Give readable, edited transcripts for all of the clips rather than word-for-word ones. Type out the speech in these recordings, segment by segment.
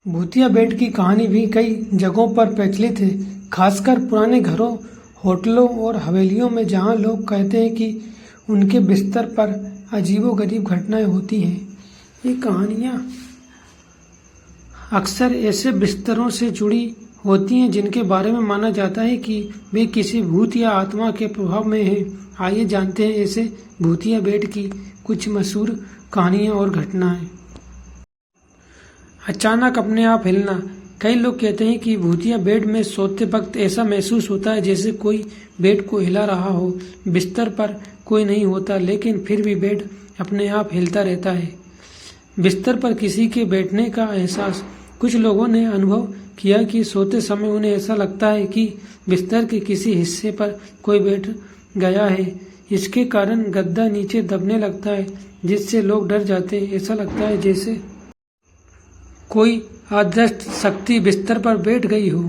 भूतिया बेड की कहानी भी कई जगहों पर प्रचलित है, खासकर पुराने घरों, होटलों और हवेलियों में, जहां लोग कहते हैं कि उनके बिस्तर पर अजीबोगरीब घटनाएं होती हैं। ये कहानियां अक्सर ऐसे बिस्तरों से जुड़ी होती हैं जिनके बारे में माना जाता है कि वे किसी भूत या आत्मा के प्रभाव में हैं। आइए जानते हैं ऐसे भूतिया बेड की कुछ मशहूर कहानियां और घटनाएं। अचानक अपने आप हिलना। कई लोग कहते हैं कि भूतिया बेड में सोते वक्त ऐसा महसूस होता है जैसे कोई बेड को हिला रहा हो। बिस्तर पर कोई नहीं होता, लेकिन फिर भी बेड अपने आप हिलता रहता है। बिस्तर पर किसी के बैठने का एहसास। कुछ लोगों ने अनुभव किया कि सोते समय उन्हें ऐसा लगता है कि बिस्तर के किसी हिस्से पर कोई बैठ गया है। इसके कारण गद्दा नीचे दबने लगता है, जिससे लोग डर जाते हैं। ऐसा लगता है जैसे कोई अदृश्य शक्ति बिस्तर पर बैठ गई हो।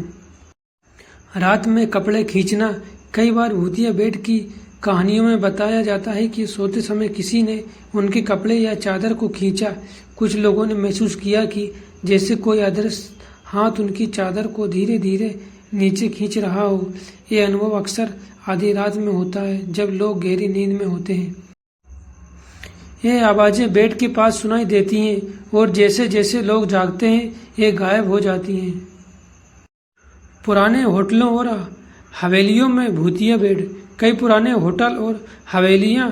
रात में कपड़े खींचना। कई बार भूतिया बेड की कहानियों में बताया जाता है कि सोते समय किसी ने उनके कपड़े या चादर को खींचा। कुछ लोगों ने महसूस किया कि जैसे कोई अदृश्य हाथ उनकी चादर को धीरे धीरे नीचे खींच रहा हो। ये अनुभव अक्सर आधी रात में होता है, जब लोग गहरी नींद में होते हैं। ये आवाजें बेड के पास सुनाई देती हैं और जैसे जैसे लोग जागते हैं, ये गायब हो जाती हैं। पुराने होटलों और हवेलियों में भूतिया बेड। कई पुराने होटल और हवेलियां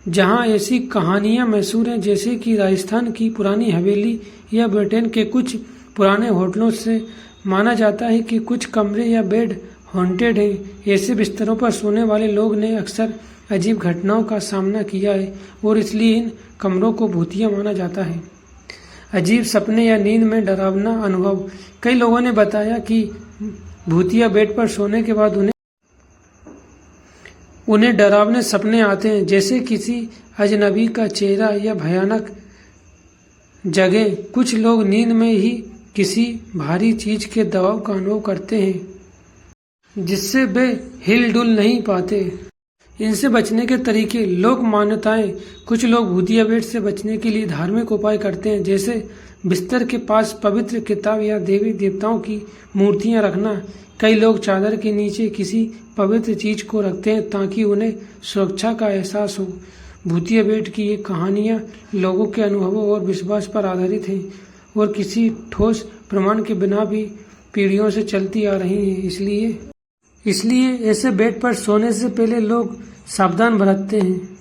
जहां ऐसी कहानियां मशहूर हैं, जैसे कि राजस्थान की पुरानी हवेली या ब्रिटेन के कुछ पुराने होटलों से माना जाता है कि कुछ कमरे या बेड हॉन्टेड हैं। ऐसे बिस्तरों पर सोने वाले लोग ने अक्सर अजीब घटनाओं का सामना किया है और इसलिए इन कमरों को भूतिया माना जाता है। अजीब सपने या नींद में डरावना अनुभव। कई लोगों ने बताया कि भूतिया बेड पर सोने के बाद उन्हें डरावने सपने आते हैं, जैसे किसी अजनबी का चेहरा या भयानक जगह। कुछ लोग नींद में ही किसी भारी चीज के दबाव का अनुभव करते हैं, जिससे वे हिल डुल नहीं पाते। इनसे बचने के तरीके, लोक मान्यताएं। कुछ लोग भूतिया बेड से बचने के लिए धार्मिक उपाय करते हैं, जैसे बिस्तर के पास पवित्र किताब या देवी देवताओं की मूर्तियां रखना। कई लोग चादर के नीचे किसी पवित्र चीज को रखते हैं ताकि उन्हें सुरक्षा का एहसास हो। भूतिया बेड की ये कहानियां लोगों के अनुभवों और विश्वास पर आधारित हैं और किसी ठोस प्रमाण के बिना भी पीढ़ियों से चलती आ रही हैं। इसलिए ऐसे बेड पर सोने से पहले लोग सावधान बरतते हैं।